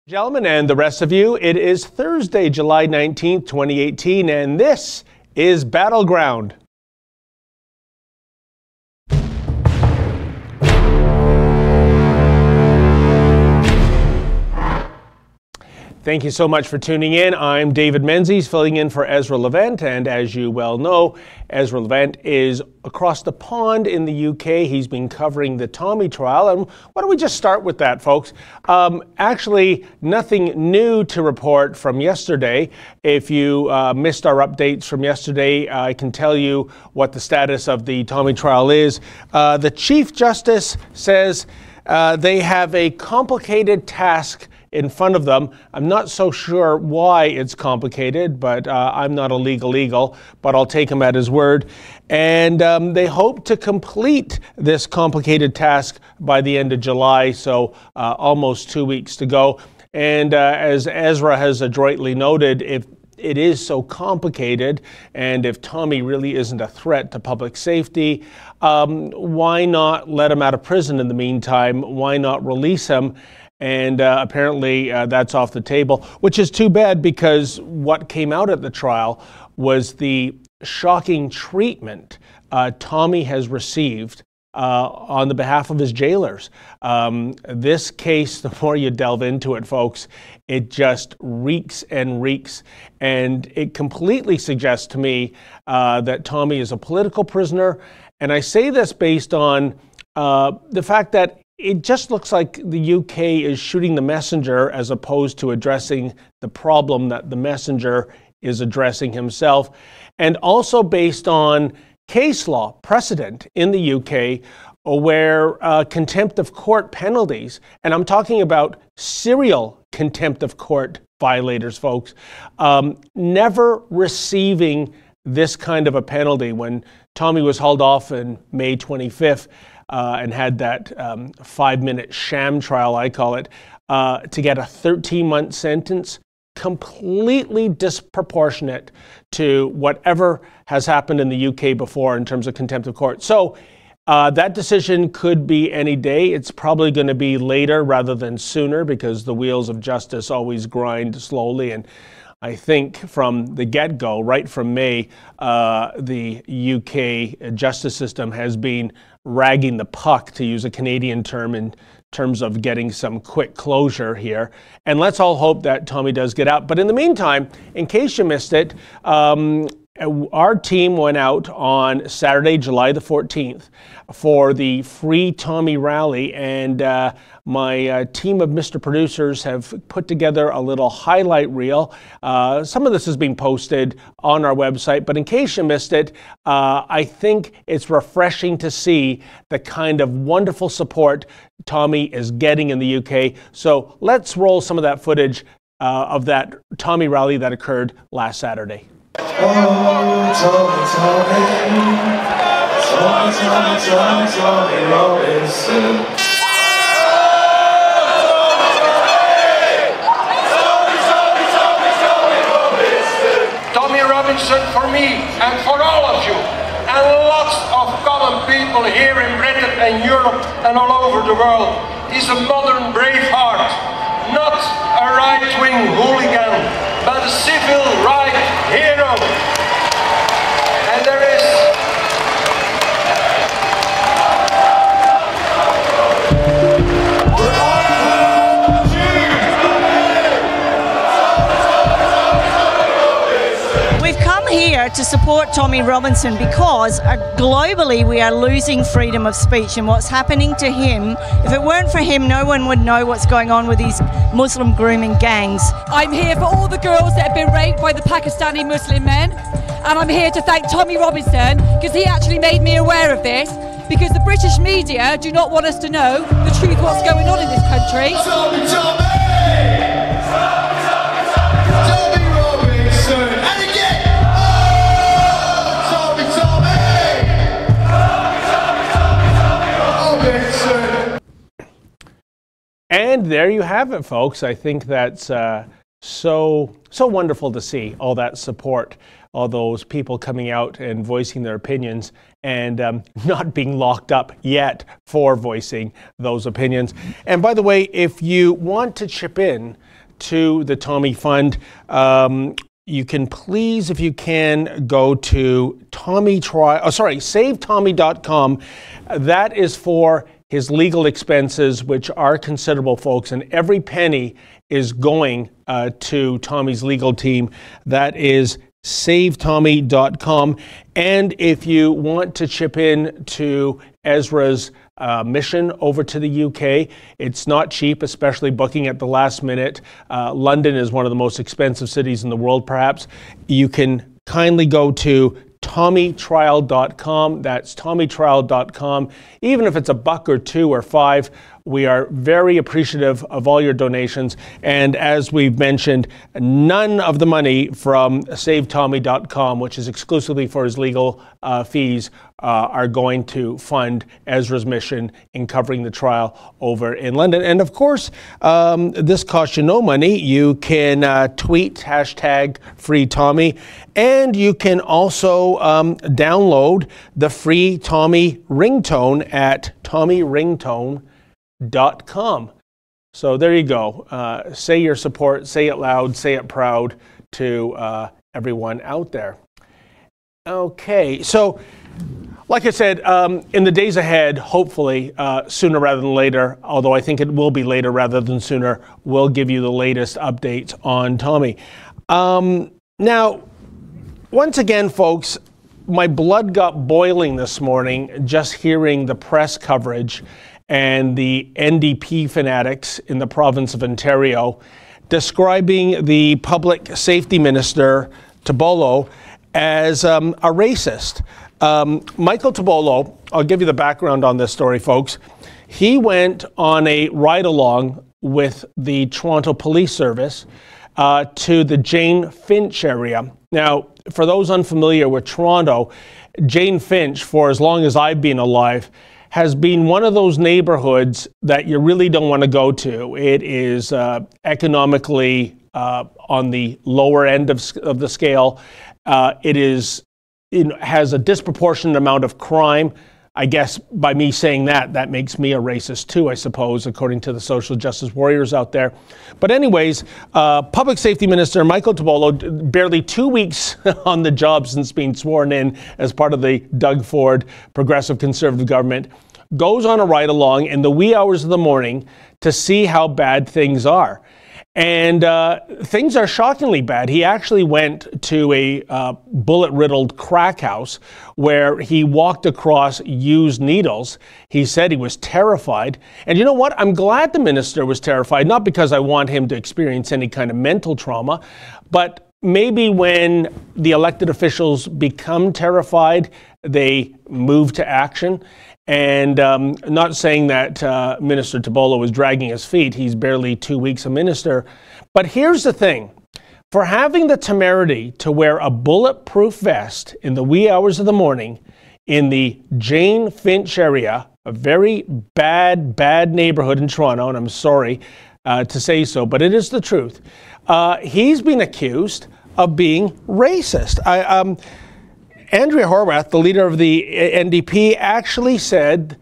Gentlemen, and the rest of you, it is Thursday, July 19th, 2018, and this is Battleground. Thank you so much for tuning in. I'm David Menzies, filling in for Ezra Levent, and as you well know, Ezra Levent is across the pond in the UK. He's been covering the Tommy trial, and why don't we just start with that, folks? Actually, nothing new to report from yesterday. If you missed our updates from yesterday, I can tell you what the status of the Tommy trial is. The Chief Justice says they have a complicated task in front of them. I'm not so sure why it's complicated, but I'm not a legal, but I'll take him at his word. And they hope to complete this complicated task by the end of July, so almost 2 weeks to go. And as Ezra has adroitly noted, if it is so complicated, and if Tommy really isn't a threat to public safety, why not let him out of prison in the meantime? Why not release him? And apparently that's off the table, which is too bad, because what came out at the trial was the shocking treatment Tommy has received on the behalf of his jailers. This case, the more you delve into it, folks, it just reeks and reeks. And it completely suggests to me that Tommy is a political prisoner. And I say this based on the fact that it just looks like the UK is shooting the messenger as opposed to addressing the problem that the messenger is addressing himself. And also based on case law precedent in the UK where contempt of court penalties, and I'm talking about serial contempt of court violators, folks, never receiving this kind of a penalty. When Tommy was hauled off on May 25th, and had that 5-minute sham trial, I call it, to get a 13-month sentence, completely disproportionate to whatever has happened in the UK before in terms of contempt of court. So that decision could be any day. It's probably going to be later rather than sooner, because the wheels of justice always grind slowly. And I think from the get-go, right from May, the UK justice system has been ragging the puck, to use a Canadian term, in terms of getting some quick closure here. And let's all hope that Tommy does get out. But in the meantime, in case you missed it, our team went out on Saturday, July the 14th, for the Free Tommy Rally, and my team of Mr. Producers have put together a little highlight reel. Some of this has been posted on our website, but in case you missed it, I think it's refreshing to see the kind of wonderful support Tommy is getting in the UK. So let's roll some of that footage of that Tommy Rally that occurred last Saturday. Oh, Tommy, Tommy Robinson. Tommy Robinson for me and for all of you, and lots of common people here in Britain and Europe and all over the world, is a modern braveheart, not a right-wing hooligan, but a civil right hero. And there is here to support Tommy Robinson because globally we are losing freedom of speech, and what's happening to him, if it weren't for him, no one would know what's going on with these Muslim grooming gangs. I'm here for all the girls that have been raped by the Pakistani Muslim men, and I'm here to thank Tommy Robinson because he actually made me aware of this, because the British media do not want us to know the truth what's going on in this country. Tommy, Tommy! Tommy Robinson! And again! And there you have it, folks. I think that's so wonderful to see all that support, all those people coming out and voicing their opinions, and not being locked up yet for voicing those opinions. And by the way, if you want to chip in to the Tommy Fund, you can please, if you can, go to SaveTommy.com. That is for his legal expenses, which are considerable, folks, and every penny is going to Tommy's legal team. That is SaveTommy.com. And if you want to chip in to Ezra's mission over to the UK, it's not cheap, especially booking at the last minute. London is one of the most expensive cities in the world, perhaps. You can kindly go to TommyTrial.com. That's TommyTrial.com. Even if it's $1 or $2 or $5, we are very appreciative of all your donations. And as we've mentioned, none of the money from SaveTommy.com, which is exclusively for his legal fees, are going to fund Ezra's mission in covering the trial over in London. And of course, this costs you no money. You can tweet #FreeTommy, and you can also download the free Tommy ringtone at TommyRingtone.com. So there you go. Say your support, say it loud, say it proud to everyone out there. Okay, so like I said, in the days ahead, hopefully sooner rather than later, although I think it will be later rather than sooner, we'll give you the latest updates on Tommy. Now, once again, folks, my blood got boiling this morning just hearing the press coverage and the NDP fanatics in the province of Ontario describing the public safety minister, Tibolo, as a racist. Michael Tibolo, I'll give you the background on this story, folks. He went on a ride-along with the Toronto Police Service to the Jane Finch area. Now, for those unfamiliar with Toronto, Jane Finch, for as long as I've been alive, has been one of those neighborhoods that you really don't want to go to. It is economically on the lower end of the scale. It has a disproportionate amount of crime. I guess by me saying that makes me a racist too, I suppose, according to the social justice warriors out there. But anyways, Public Safety Minister Michael Tibolo, barely 2 weeks on the job since being sworn in as part of the Doug Ford Progressive Conservative government, goes on a ride-along in the wee hours of the morning to see how bad things are. And things are shockingly bad. He actually went to a bullet-riddled crack house where he walked across used needles. He said he was terrified. And you know what? I'm glad the minister was terrified, not because I want him to experience any kind of mental trauma, but maybe when the elected officials become terrified, they move to action. And not saying that Minister Tibolo was dragging his feet. He's barely 2 weeks a minister. But here's the thing. For having the temerity to wear a bulletproof vest in the wee hours of the morning in the Jane Finch area, a very bad neighborhood in Toronto, and I'm sorry to say so, but it is the truth, he's been accused of being racist. Andrea Horwath, the leader of the NDP, actually said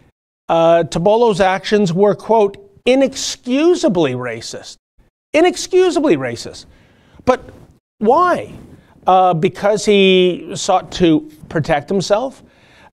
Tibolo's actions were, quote, inexcusably racist. Inexcusably racist. But why? Because he sought to protect himself.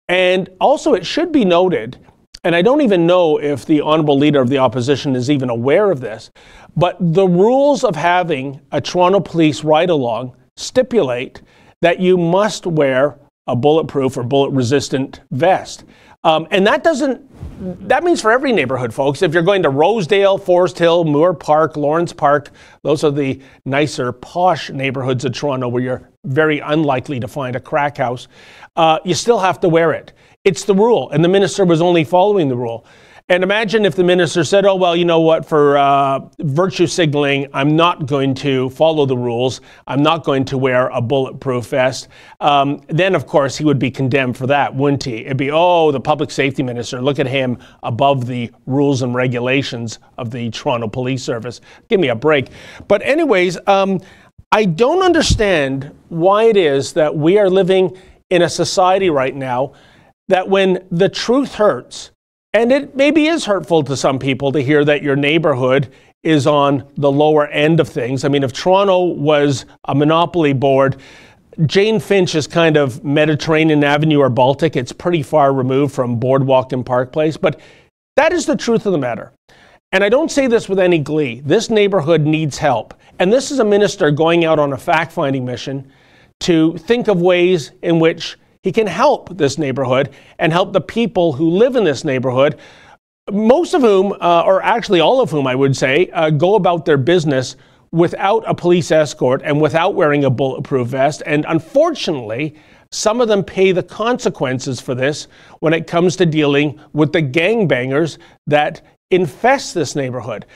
And also it should be noted, and I don't even know if the Honourable Leader of the Opposition is even aware of this, but the rules of having a Toronto Police ride-along stipulate that you must wear a bulletproof or bullet-resistant vest. And that means for every neighborhood, folks. If you're going to Rosedale, Forest Hill, Moore Park, Lawrence Park, those are the nicer, posh neighborhoods of Toronto where you're very unlikely to find a crack house. You still have to wear it. It's the rule, and the minister was only following the rule. And imagine if the minister said, oh, well, you know what, for virtue signaling, I'm not going to follow the rules. I'm not going to wear a bulletproof vest. Then, of course, he would be condemned for that, wouldn't he? It'd be, oh, the public safety minister, look at him above the rules and regulations of the Toronto Police Service. Give me a break. But anyways, I don't understand why it is that we are living in a society right now that when the truth hurts, and it maybe is hurtful to some people to hear that your neighborhood is on the lower end of things. I mean, if Toronto was a monopoly board, Jane Finch is kind of Mediterranean Avenue or Baltic. It's pretty far removed from Boardwalk and Park Place, but that is the truth of the matter. And I don't say this with any glee. This neighborhood needs help. And this is a minister going out on a fact-finding mission to think of ways in which he can help this neighborhood and help the people who live in this neighborhood, most of whom, or actually all of whom I would say, go about their business without a police escort and without wearing a bulletproof vest. And unfortunately, some of them pay the consequences for this when it comes to dealing with the gangbangers that infest this neighborhood.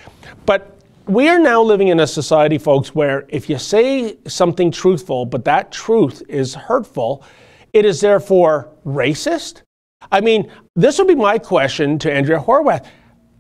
But we are now living in a society, folks, where if you say something truthful, but that truth is hurtful, it is therefore racist. I mean, this would be my question to Andrea Horwath.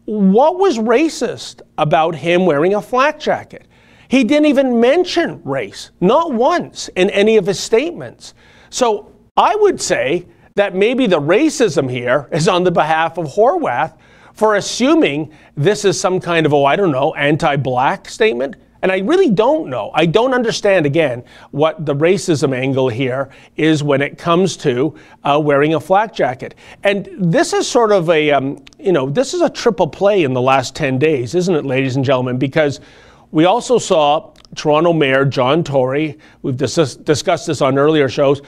What was racist about him wearing a flak jacket? He didn't even mention race, not once in any of his statements. So I would say that maybe the racism here is on the behalf of Horwath for assuming this is some kind of, anti-black statement. And I really don't know. I don't understand, again, what the racism angle here is when it comes to wearing a flak jacket. And this is sort of this is a triple play in the last 10 days, isn't it, ladies and gentlemen? Because we also saw Toronto Mayor John Tory, we've discussed this on earlier shows,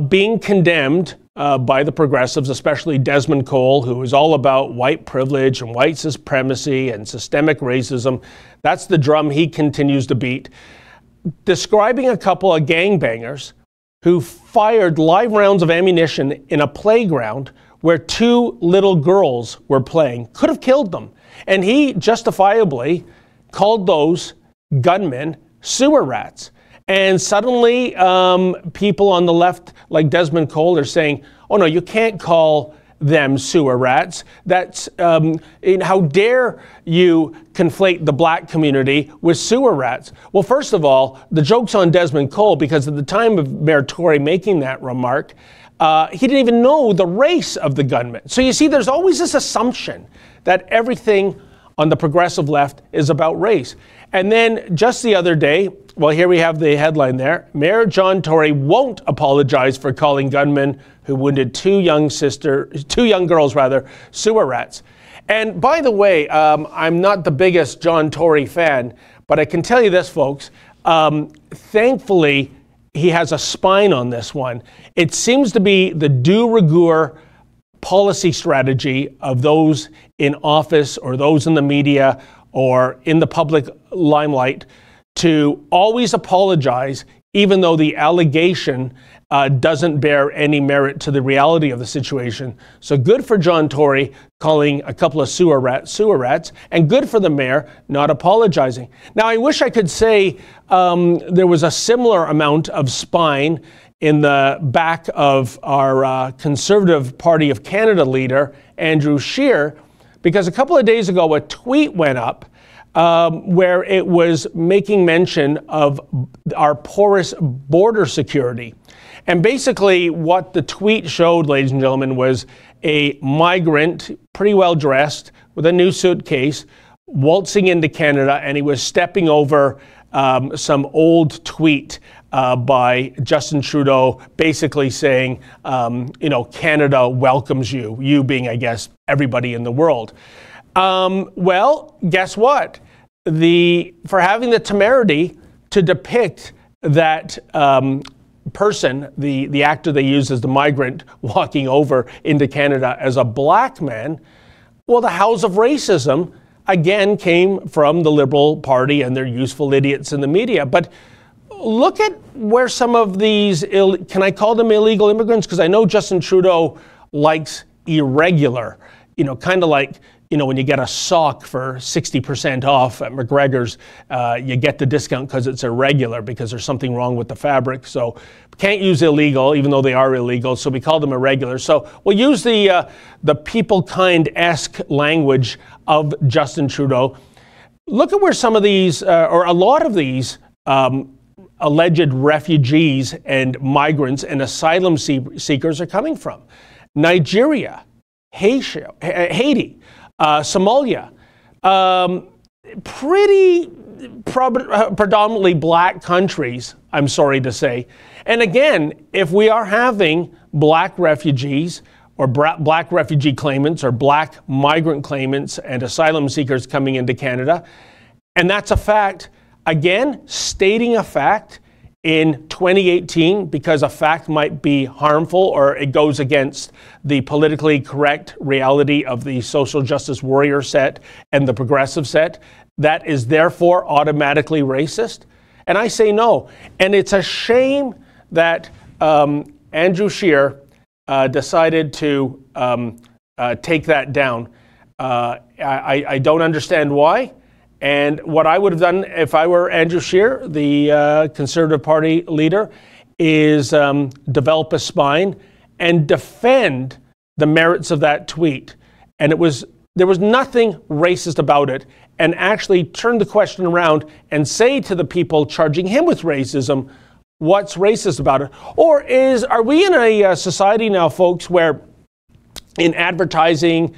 being condemned by the progressives, especially Desmond Cole, who is all about white privilege and white supremacy and systemic racism. That's the drum he continues to beat. Describing a couple of gangbangers who fired live rounds of ammunition in a playground where two little girls were playing, could have killed them. And he justifiably called those gunmen sewer rats. And suddenly, people on the left, like Desmond Cole, are saying, oh no, you can't call them sewer rats. That's, how dare you conflate the black community with sewer rats? Well, first of all, the joke's on Desmond Cole, because at the time of Mayor Tory making that remark, he didn't even know the race of the gunman. So you see, there's always this assumption that everything on the progressive left is about race. And then just the other day, well, here we have the headline there. Mayor John Tory won't apologize for calling gunmen who wounded two young girls, sewer rats. And by the way, I'm not the biggest John Tory fan, but I can tell you this, folks. Thankfully, he has a spine on this one. It seems to be the de rigueur policy strategy of those in office or those in the media or in the public limelight to always apologize, even though the allegation doesn't bear any merit to the reality of the situation. So good for John Tory calling a couple of sewer rats, and good for the mayor not apologizing. Now, I wish I could say there was a similar amount of spine in the back of our Conservative Party of Canada leader, Andrew Scheer, because a couple of days ago a tweet went up where it was making mention of our porous border security. And basically what the tweet showed, ladies and gentlemen, was a migrant, pretty well dressed, with a new suitcase, waltzing into Canada, and he was stepping over some old tweet by Justin Trudeau, basically saying, Canada welcomes you, you being, I guess, everybody in the world. Well, guess what? For having the temerity to depict that person, the actor they used as the migrant walking over into Canada as a black man, well, the house of racism again came from the Liberal Party and their useful idiots in the media. But look at where some of these, can I call them illegal immigrants? Because I know Justin Trudeau likes irregular, kind of like, when you get a sock for 60% off at McGregor's, you get the discount because it's irregular, because there's something wrong with the fabric. So can't use illegal, even though they are illegal. So we call them irregular. So we'll use the people kind-esque language of Justin Trudeau. Look at where some of these, or a lot of these, alleged refugees and migrants and asylum seekers are coming from. Nigeria, Haiti, Somalia. pretty predominantly black countries, I'm sorry to say. And again, if we are having black refugees or black refugee claimants or black migrant claimants and asylum seekers coming into Canada, and that's a fact, again, stating a fact in 2018 because a fact might be harmful or it goes against the politically correct reality of the social justice warrior set and the progressive set, that is therefore automatically racist? And I say no. And it's a shame that Andrew Scheer decided to take that down. I don't understand why. And what I would have done if I were Andrew Scheer, the Conservative Party leader, is develop a spine and defend the merits of that tweet. And there was nothing racist about it, and actually turn the question around and say to the people charging him with racism, what's racist about it? Or are we in a society now, folks, where in advertising,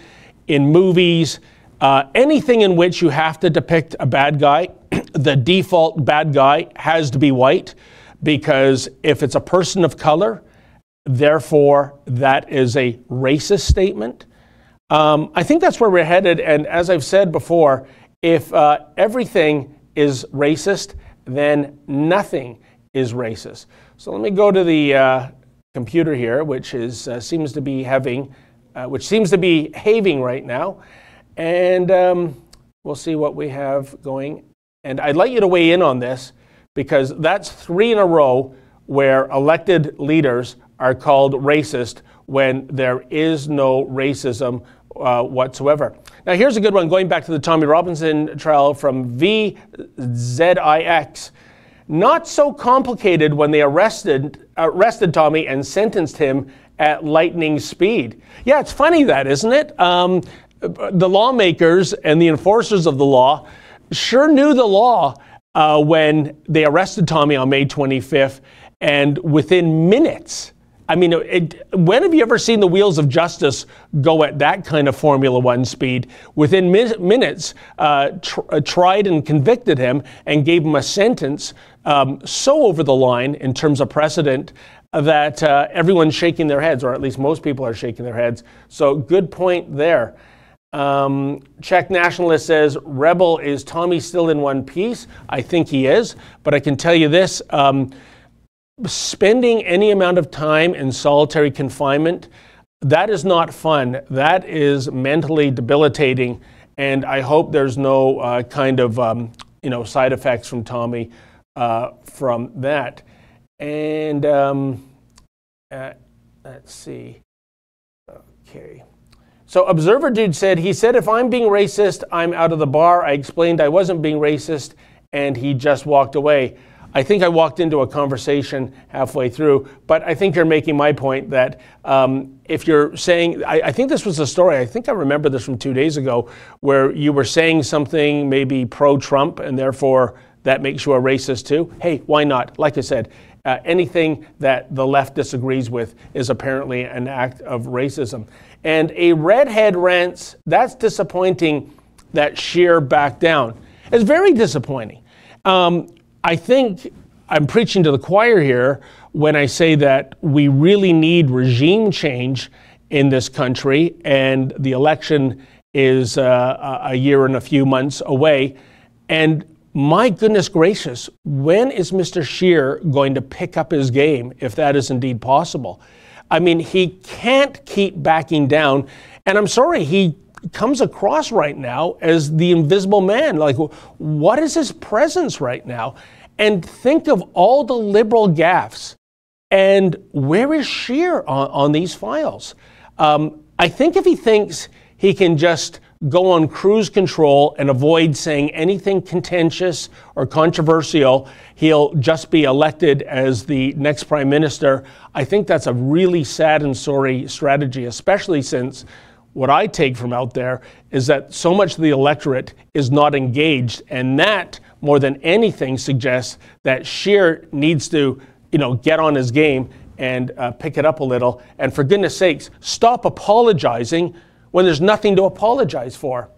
in movies, anything in which you have to depict a bad guy, the default bad guy has to be white, because if it's a person of color, therefore that is a racist statement. I think that's where we're headed, and as I've said before, if everything is racist, then nothing is racist. So let me go to the computer here, which seems to be behaving right now. And we'll see what we have going. And I'd like you to weigh in on this, because that's 3 in a row where elected leaders are called racist when there is no racism whatsoever. Now here's a good one, going back to the Tommy Robinson trial from VZIX. Not so complicated when they arrested Tommy and sentenced him at lightning speed. Yeah, it's funny that, isn't it? The lawmakers and the enforcers of the law sure knew the law when they arrested Tommy on May 25th, and within minutes, I mean, when have you ever seen the wheels of justice go at that kind of Formula One speed? Within minutes, tried and convicted him and gave him a sentence so over the line in terms of precedent that everyone's shaking their heads, or at least most people are shaking their heads. So good point there. Czech Nationalist says, Rebel, is Tommy still in one piece? I think he is, but I can tell you this, spending any amount of time in solitary confinement, that is not fun. That is mentally debilitating, and I hope there's no kind of side effects from Tommy from that. And let's see. Okay. So Observer Dude said, he said, if I'm being racist, I'm out of the bar. I explained I wasn't being racist, and he just walked away. I think I walked into a conversation halfway through, but I think you're making my point that if you're saying, I think this was a story, I think I remember this from 2 days ago, where you were saying something maybe pro-Trump, and therefore that makes you a racist too. Hey, why not? Like I said, anything that the left disagrees with is apparently an act of racism. And a redhead rants, that's disappointing that Scheer backed down. It's very disappointing. I think I'm preaching to the choir here when I say that we really need regime change in this country, and the election is a year and a few months away. And my goodness gracious, when is Mr. Scheer going to pick up his game, if that is indeed possible? I mean, he can't keep backing down. And I'm sorry, he comes across right now as the invisible man. Like, what is his presence right now? And think of all the liberal gaffes. And where is Scheer on these files? I think if he thinks he can just go on cruise control and avoid saying anything contentious or controversial, he'll just be elected as the next prime minister. I think that's a really sad and sorry strategy, especially since what I take from out there is that so much of the electorate is not engaged, and that more than anything suggests that Scheer needs to, get on his game and pick it up a little. And for goodness sakes, stop apologizing when there's nothing to apologize for.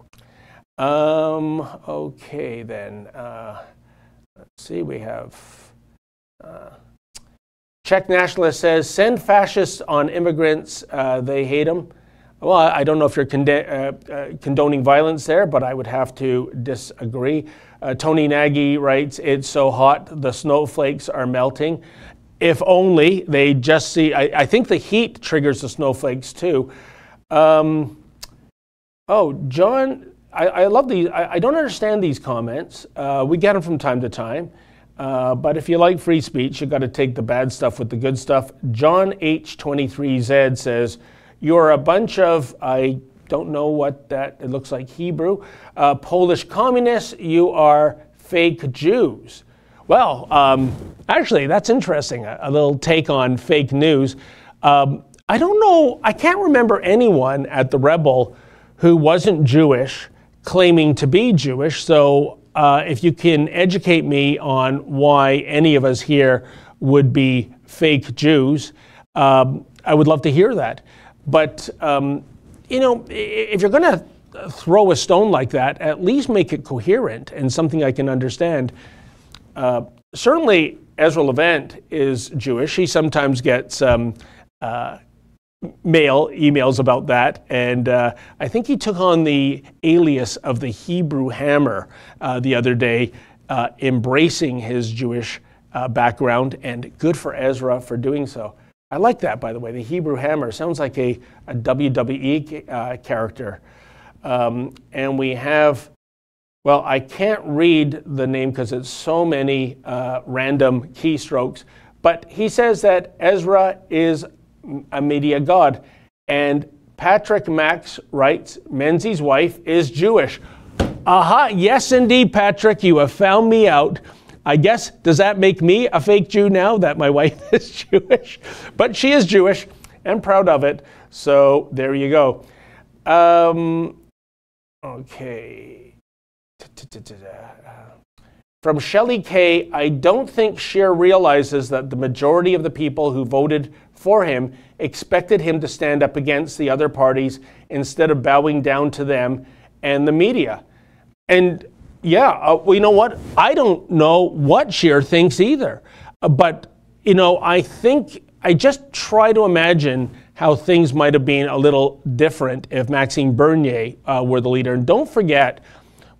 Okay, then. Let's see, we have Czech nationalist says, send fascists on immigrants, they hate them. Well, I don't know if you're condoning violence there, but I would have to disagree. Tony Nagy writes, it's so hot, the snowflakes are melting. If only they just see, I think the heat triggers the snowflakes too. Oh, John, I love these. I don't understand these comments. We get them from time to time. But if you like free speech, you got to take the bad stuff with the good stuff. John H23Z says, you're a bunch of, I don't know what that, it looks like Hebrew, Polish communists, you are fake Jews. Well, actually, that's interesting, a little take on fake news. I don't know, I can't remember anyone at the Rebel who wasn't Jewish claiming to be Jewish, so if you can educate me on why any of us here would be fake Jews, I would love to hear that. But, you know, if you're going to throw a stone like that, at least make it coherent and something I can understand. Certainly, Ezra Levant is Jewish. He sometimes gets emails about that, and I think he took on the alias of the Hebrew Hammer the other day, embracing his Jewish background, and good for Ezra for doing so. I like that, by the way. The Hebrew Hammer sounds like a WWE character. And we have, well, I can't read the name because it's so many random keystrokes, but he says that Ezra is a media god. And Patrick Max writes, Menzies' wife is Jewish. Aha, yes indeed, Patrick, you have found me out. I guess, does that make me a fake Jew now that my wife is Jewish? But she is Jewish and proud of it. So there you go. Okay. From Shelley K, I don't think Scheer realizes that the majority of the people who voted for him expected him to stand up against the other parties instead of bowing down to them and the media. And yeah, well, you know what? I don't know what Scheer thinks either. But, you know, I think I just try to imagine how things might have been a little different if Maxime Bernier were the leader. And don't forget,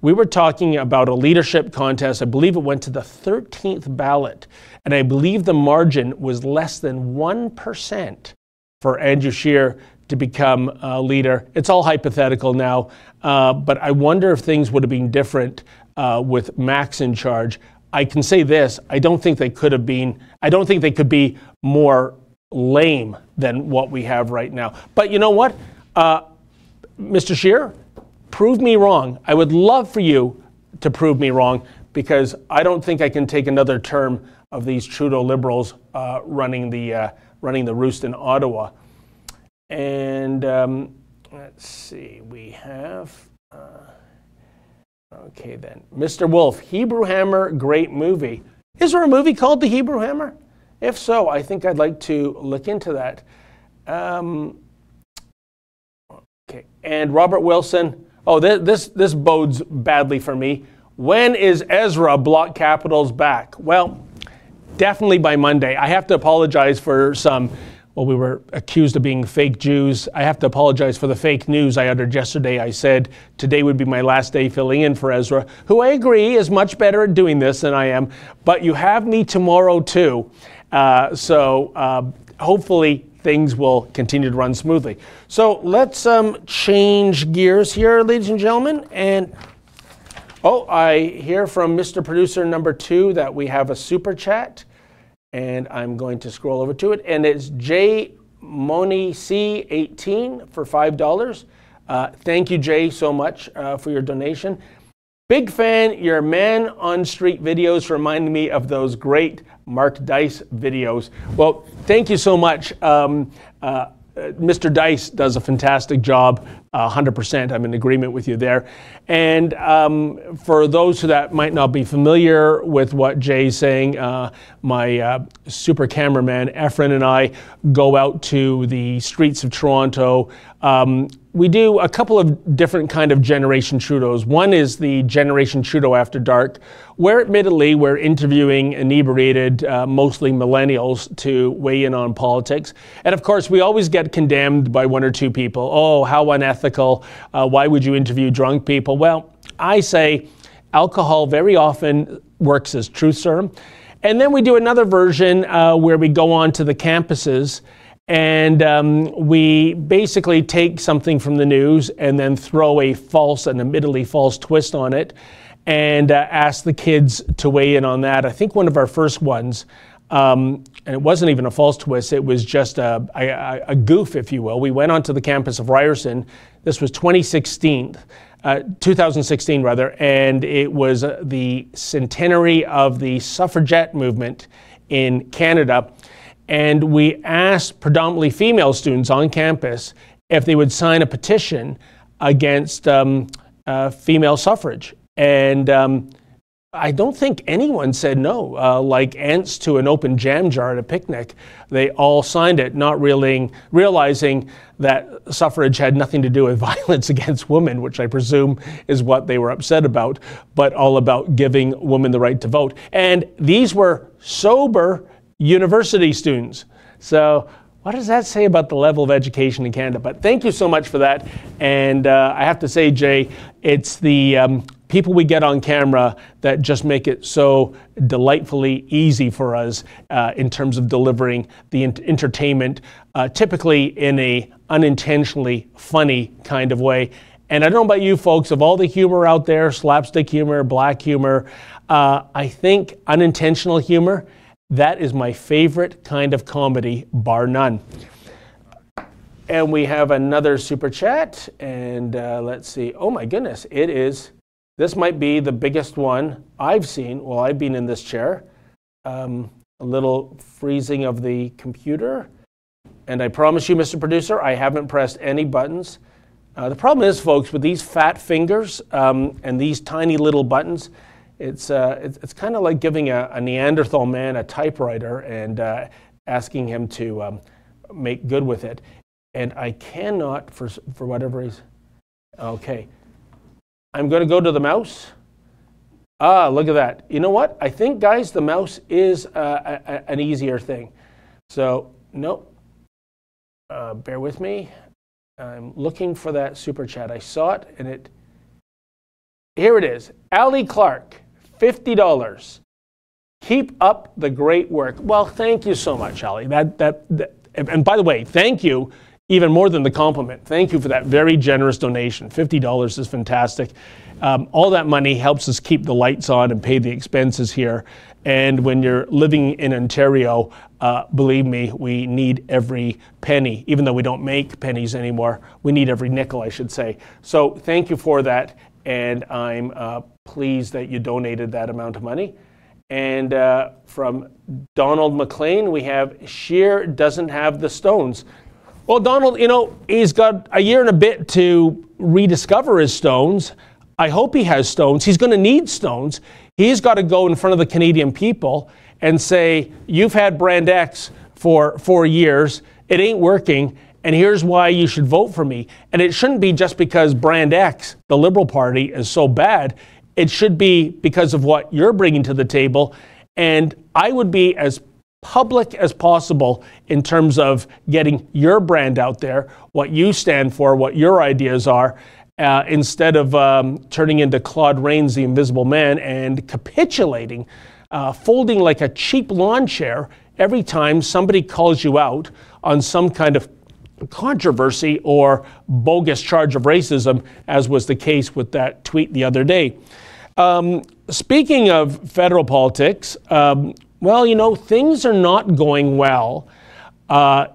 we were talking about a leadership contest. I believe it went to the 13th ballot. And I believe the margin was less than 1% for Andrew Scheer to become a leader. It's all hypothetical now, but I wonder if things would have been different with Max in charge. I can say this, I don't think they could be more lame than what we have right now. But you know what? Mr. Scheer, prove me wrong. I would love for you to prove me wrong, because I don't think I can take another term of these Trudeau Liberals running the roost in Ottawa. And let's see, we have, okay then, Mr. Wolf, Hebrew Hammer, great movie. Is there a movie called The Hebrew Hammer? If so, I think I'd like to look into that. Okay, and Robert Wilson, oh, this bodes badly for me. When is Ezra Block Capitals back? Well, definitely by Monday. I have to apologize for some, well, we were accused of being fake Jews. I have to apologize for the fake news I uttered yesterday. I said today would be my last day filling in for Ezra, who I agree is much better at doing this than I am. But you have me tomorrow too. So hopefully things will continue to run smoothly. So let's change gears here, ladies and gentlemen. And oh, I hear from Mr. Producer number 2 that we have a super chat. And I'm going to scroll over to it. And it's J Moni C 18 for $5. Thank you, Jay, so much for your donation. Big fan, your man on street videos remind me of those great Mark Dice videos. Well, thank you so much. Mr. Dice does a fantastic job 100%. I'm in agreement with you there. And for those that might not be familiar with what Jay's saying, my super cameraman Efren and I go out to the streets of Toronto. We do a couple of different kind of Generation Trudeaus. One is the Generation Trudeau After Dark, where admittedly we're interviewing inebriated, mostly millennials to weigh in on politics. And of course, we always get condemned by one or two people. Oh, how unethical. Why would you interview drunk people? Well, I say alcohol very often works as truth serum. And then we do another version where we go on to the campuses and we basically take something from the news and then throw a false and admittedly false twist on it and ask the kids to weigh in on that. I think one of our first ones, and it wasn't even a false twist, it was just a goof, if you will. We went onto the campus of Ryerson. This was 2016 rather, and it was the centenary of the suffragette movement in Canada. And we asked predominantly female students on campus if they would sign a petition against female suffrage. And I don't think anyone said no. Like ants to an open jam jar at a picnic, they all signed it, not realizing that suffrage had nothing to do with violence against women, which I presume is what they were upset about, but all about giving women the right to vote. And these were sober university students. So what does that say about the level of education in Canada? But thank you so much for that. And I have to say, Jay, it's the people we get on camera that just make it so delightfully easy for us in terms of delivering the entertainment, typically in a unintentionally funny kind of way. And I don't know about you folks, of all the humor out there, slapstick humor, black humor, I think unintentional humor, that is my favorite kind of comedy, bar none. And we have another super chat, and let's see. Oh my goodness, it is. This might be the biggest one I've seen while I've been in this chair. A little freezing of the computer. And I promise you, Mr. Producer, I haven't pressed any buttons. The problem is, folks, with these fat fingers and these tiny little buttons, it's kind of like giving a Neanderthal man a typewriter and asking him to make good with it. And I cannot, for whatever reason. Okay. I'm going to go to the mouse. Ah, look at that. You know what? I think, guys, the mouse is an easier thing. So, nope. Bear with me. I'm looking for that super chat. I saw it, and here it is. Ali Clark. $50. Keep up the great work. Well, thank you so much, Ali. And by the way, thank you even more than the compliment. Thank you for that very generous donation. $50 is fantastic. All that money helps us keep the lights on and pay the expenses here. And when you're living in Ontario, believe me, we need every penny. Even though we don't make pennies anymore, we need every nickel, I should say. So thank you for that. And I'm pleased that you donated that amount of money. And from Donald McLean, we have Sheer doesn't have the stones. Well, Donald, you know, he's got a year and a bit to rediscover his stones. I hope he has stones. He's going to need stones. He's got to go in front of the Canadian people and say, you've had Brand X for 4 years. It ain't working. And here's why you should vote for me. And it shouldn't be just because Brand X, the Liberal Party, is so bad. It should be because of what you're bringing to the table. And I would be as public as possible in terms of getting your brand out there, what you stand for, what your ideas are, instead of turning into Claude Rains, the Invisible Man, and capitulating, folding like a cheap lawn chair every time somebody calls you out on some kind of controversy or bogus charge of racism, as was the case with that tweet the other day. Speaking of federal politics, well, you know, things are not going well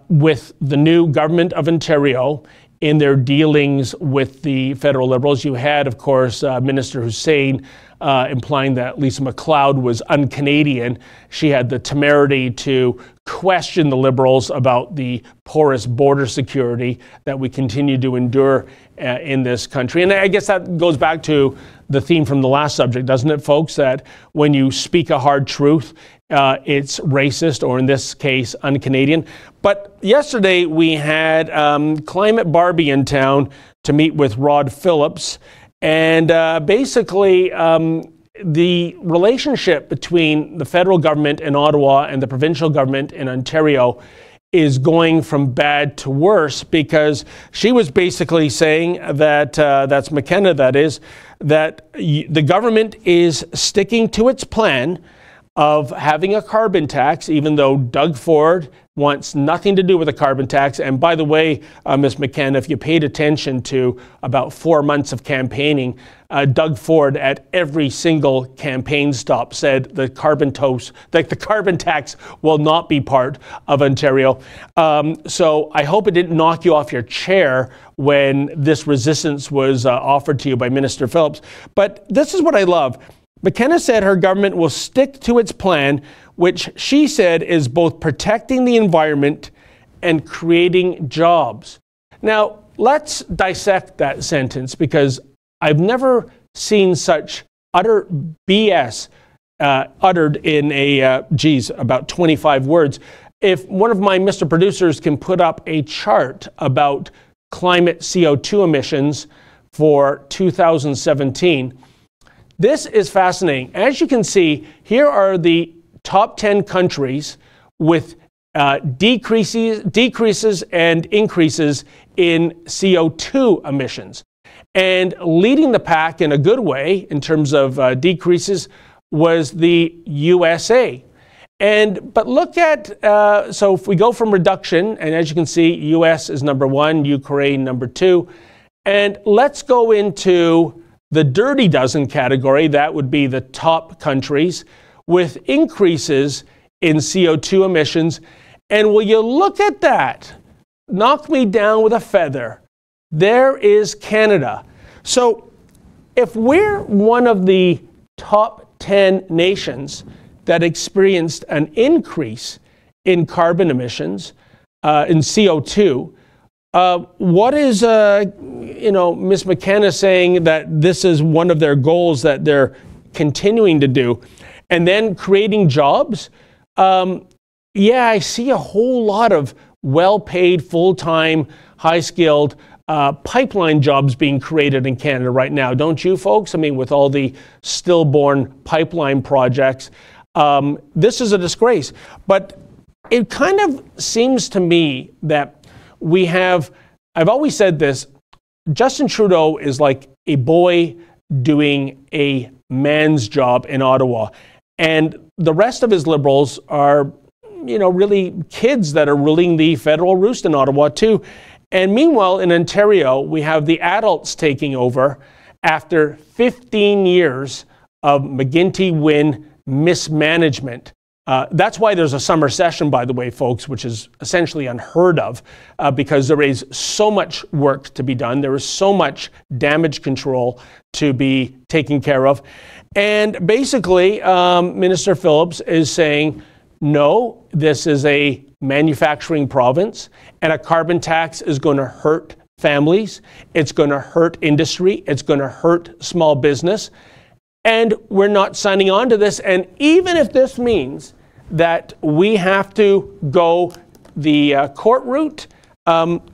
with the new government of Ontario in their dealings with the federal Liberals. You had, of course, Minister Hussein implying that Lisa MacLeod was un-Canadian. She had the temerity to question the Liberals about the porous border security that we continue to endure in this country. And I guess that goes back to the theme from the last subject, doesn't it, folks? That when you speak a hard truth, it's racist, or in this case, un-Canadian. But yesterday we had Climate Barbie in town to meet with Rod Phillips. And basically, the relationship between the federal government in Ottawa and the provincial government in Ontario is going from bad to worse, because she was basically saying that, that's McKenna, that is, that the government is sticking to its plan of having a carbon tax, even though Doug Ford wants nothing to do with a carbon tax. And by the way, Ms. McKenna, if you paid attention to about 4 months of campaigning, Doug Ford at every single campaign stop said the carbon tax will not be part of Ontario. So I hope it didn't knock you off your chair when this resistance was offered to you by Minister Phillips. But this is what I love. McKenna said her government will stick to its plan, which she said is both protecting the environment and creating jobs. Now, let's dissect that sentence, because I've never seen such utter BS uttered in about 25 words. If one of my Mr. Producers can put up a chart about climate CO2 emissions for 2017, this is fascinating. As you can see, here are the top 10 countries with decreases and increases in CO2 emissions. And leading the pack in a good way in terms of decreases was the USA. But look at, so if we go from reduction, and as you can see, US is number 1, Ukraine number 2. And let's go into the dirty dozen category. That would be the top countries with increases in CO2 emissions. And will you look at that? Knock me down with a feather. There is Canada. So if we're one of the top 10 nations that experienced an increase in carbon emissions, in CO2, what is, Ms. McKenna saying that this is one of their goals that they're continuing to do? And then creating jobs? Yeah, I see a whole lot of well-paid, full-time, high-skilled pipeline jobs being created in Canada right now. Don't you, folks? I mean, with all the stillborn pipeline projects, this is a disgrace. But it kind of seems to me that we have, I've always said this, Justin Trudeau is like a boy doing a man's job in Ottawa. And the rest of his Liberals are, really kids that are ruling the federal roost in Ottawa too. And meanwhile, in Ontario, we have the adults taking over after 15 years of McGuinty-Wynne mismanagement. That's why there's a summer session, by the way, folks, which is essentially unheard of, because there is so much work to be done. There is so much damage control to be taken care of. And basically, Minister Phillips is saying, no, this is a manufacturing province, and a carbon tax is going to hurt families. It's going to hurt industry. It's going to hurt small business. And we're not signing on to this. And even if this means that we have to go the court route,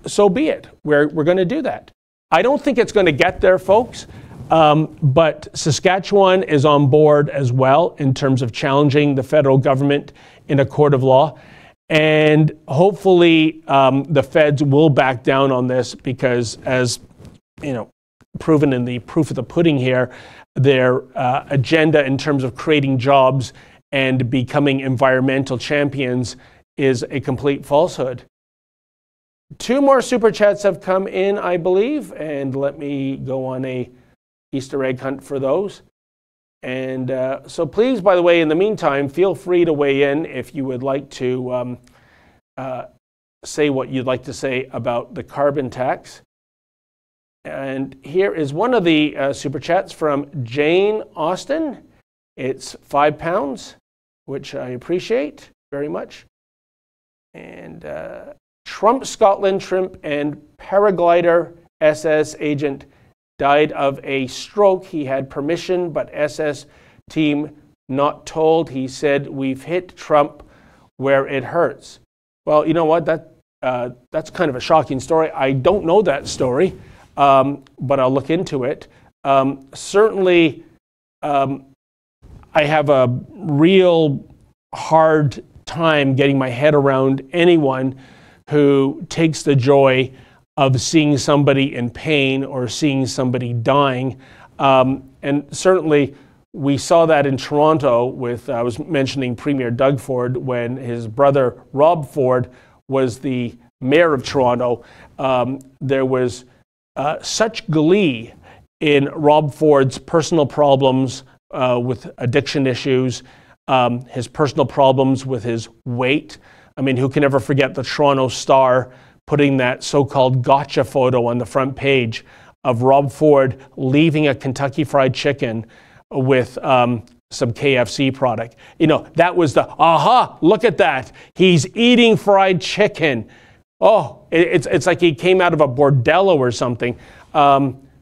so be it. We're going to do that. I don't think it's going to get there, folks. But Saskatchewan is on board as well in terms of challenging the federal government in a court of law. And hopefully the feds will back down on this, because as proven in the proof of the pudding here, their agenda in terms of creating jobs and becoming environmental champions is a complete falsehood. 2 more super chats have come in, I believe, and let me go on a Easter egg hunt for those. And so please, by the way, in the meantime, feel free to weigh in if you would like to say what you'd like to say about the carbon tax. And here is one of the super chats from Jane Austin. It's £5, which I appreciate very much. And Trump Scotland shrimp and paraglider SS agent died of a stroke. He had permission, but SS team not told. He said, "We've hit Trump where it hurts." Well, you know what? That's kind of a shocking story. I don't know that story, but I'll look into it. Certainly, I have a real hard time getting my head around anyone who takes the joy of seeing somebody in pain or seeing somebody dying. And certainly we saw that in Toronto with, I was mentioning Premier Doug Ford, when his brother Rob Ford was the mayor of Toronto. There was such glee in Rob Ford's personal problems with addiction issues, his personal problems with his weight. I mean, who can ever forget the Toronto Star putting that so-called gotcha photo on the front page of Rob Ford leaving a Kentucky Fried Chicken with some KFC product. You know, that was the, aha, look at that. He's eating fried chicken. Oh, it's like he came out of a bordello or something.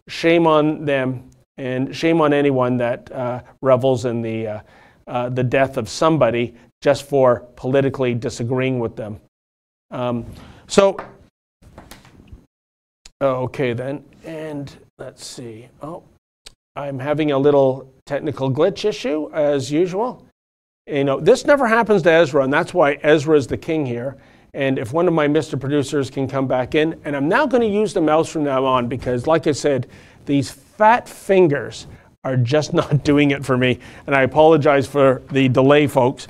Shame on them, and shame on anyone that revels in the death of somebody just for politically disagreeing with them. Okay then, and let's see. Oh, I'm having a little technical glitch issue as usual. You know, this never happens to Ezra, and that's why Ezra is the king here. And if one of my Mr. Producers can come back in, and I'm now going to use the mouse from now on because, like I said, these fat fingers are just not doing it for me, and I apologize for the delay, folks.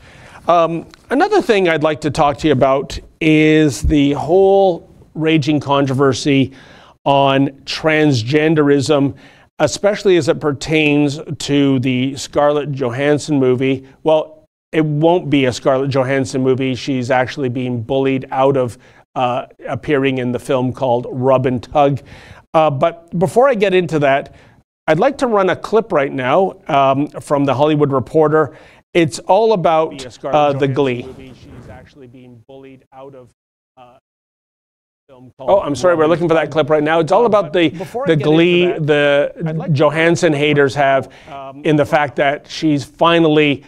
Another thing I'd like to talk to you about is the whole raging controversy on transgenderism, especially as it pertains to the Scarlett Johansson movie. Well, it won't be a Scarlett Johansson movie. She's actually being bullied out of appearing in the film called Rub and Tug. But before I get into that, I'd like to run a clip right now from The Hollywood Reporter. It's all about the Glee. Movie. She's actually being bullied out of film called I'm sorry, we're looking for that clip right now. It's all about the Glee the Johansson haters have in the fact that she's finally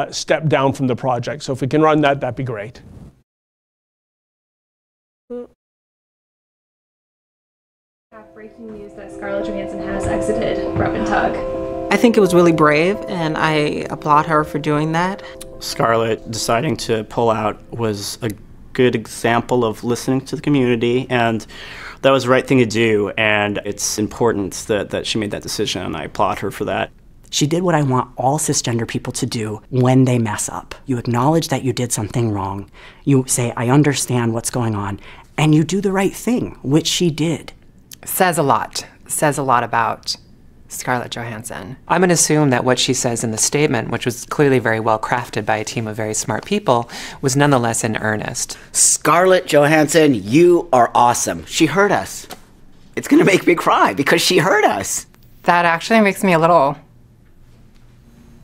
stepped down from the project. So if we can run that, that'd be great. Breaking news that Scarlett Johansson has exited Rub and Tug. I think it was really brave, and I applaud her for doing that. Scarlett deciding to pull out was a good example of listening to the community, and that was the right thing to do, and it's important that she made that decision, and I applaud her for that. She did what I want all cisgender people to do when they mess up. You acknowledge that you did something wrong. You say, I understand what's going on, and you do the right thing, which she did. Says a lot about Scarlett Johansson. I'm going to assume that what she says in the statement, which was clearly very well crafted by a team of very smart people, was nonetheless in earnest. Scarlett Johansson, you are awesome. She heard us. It's going to make me cry because she heard us. That actually makes me a little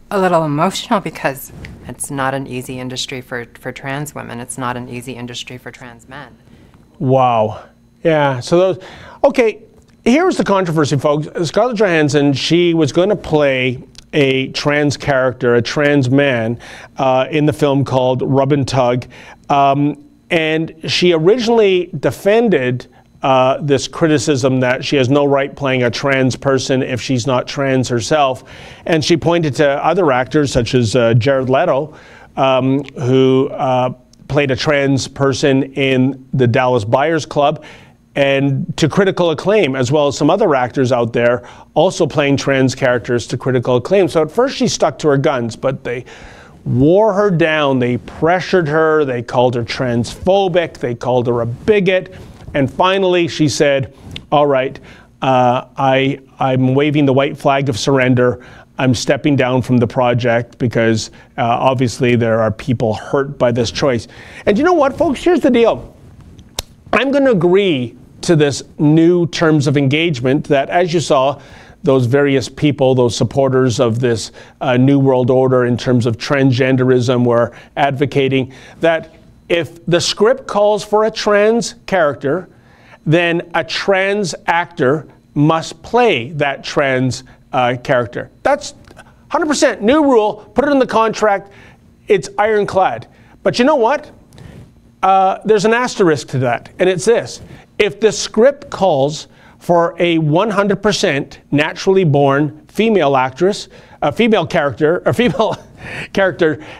emotional because it's not an easy industry for trans women. It's not an easy industry for trans men. Wow. Yeah, so those, okay, here's the controversy, folks. Scarlett Johansson, she was going to play a trans character, a trans man, in the film called Rub and Tug. And she originally defended this criticism that she has no right playing a trans person if she's not trans herself. And she pointed to other actors such as Jared Leto, who played a trans person in the Dallas Buyers Club, and to critical acclaim, as well as some other actors out there also playing trans characters to critical acclaim. So at first she stuck to her guns, but they wore her down, they pressured her, they called her transphobic, they called her a bigot, and finally she said, all right, I'm waving the white flag of surrender. I'm stepping down from the project because obviously there are people hurt by this choice. And you know what, folks? Here's the deal. I'm going to agree to this new terms of engagement that, as you saw, those various people, those supporters of this new world order in terms of transgenderism were advocating, that if the script calls for a trans character, then a trans actor must play that trans character. That's 100% new rule. Put it in the contract. It's ironclad. But you know what? There's an asterisk to that, and it's this. If the script calls for a 100% naturally born female actress, a female character,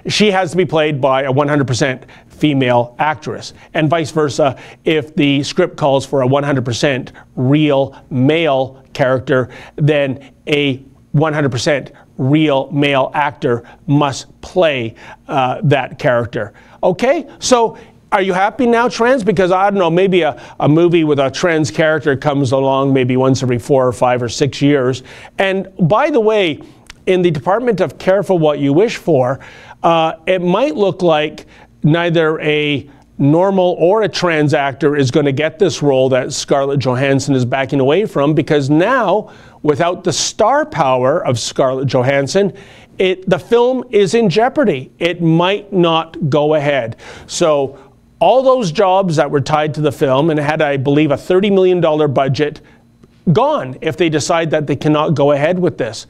she has to be played by a 100% female actress. And vice versa, if the script calls for a 100% real male character, then a 100% real male actor must play that character. Okay? So are you happy now, trans? Because I don't know, maybe a movie with a trans character comes along maybe once every 4 or 5 or 6 years. And by the way, in the Department of Careful What You Wish For, it might look like neither a normal or a trans actor is going to get this role that Scarlett Johansson is backing away from, because now, without the star power of Scarlett Johansson, the film is in jeopardy. It might not go ahead. So all those jobs that were tied to the film and had, I believe, a $30 million budget, gone if they decide that they cannot go ahead with this.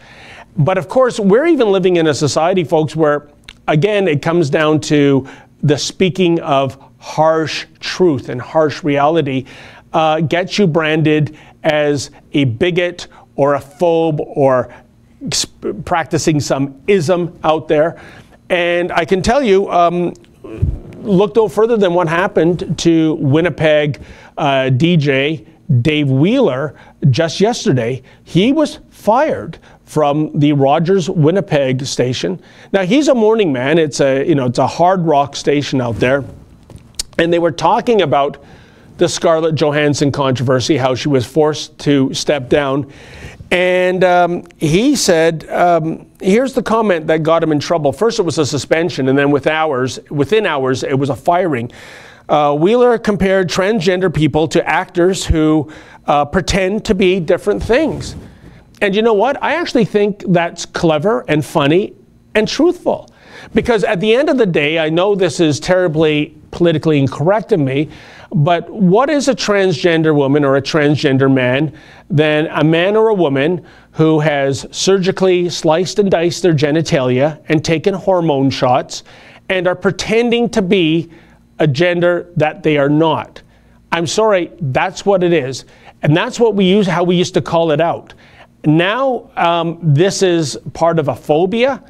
But of course, we're even living in a society, folks, where, again, it comes down to the speaking of harsh truth and harsh reality gets you branded as a bigot or a phobe or practicing some ism out there. And I can tell you, look no further than what happened to Winnipeg DJ Dave Wheeler just yesterday. He was fired from the Rogers Winnipeg station. Now, he's a morning man. It's a hard rock station out there. And they were talking about the Scarlett Johansson controversy, how she was forced to step down. And he said, here's the comment that got him in trouble. First, it was a suspension, and then within hours, it was a firing. Wheeler compared transgender people to actors who pretend to be different things. And you know what? I actually think that's clever and funny and truthful. Because at the end of the day, I know this is terribly politically incorrect of me, but what is a transgender woman or a transgender man than a man or a woman who has surgically sliced and diced their genitalia and taken hormone shots and are pretending to be a gender that they are not? I'm sorry, that's what it is. And that's what how we used to call it out. Now, this is part of a phobia.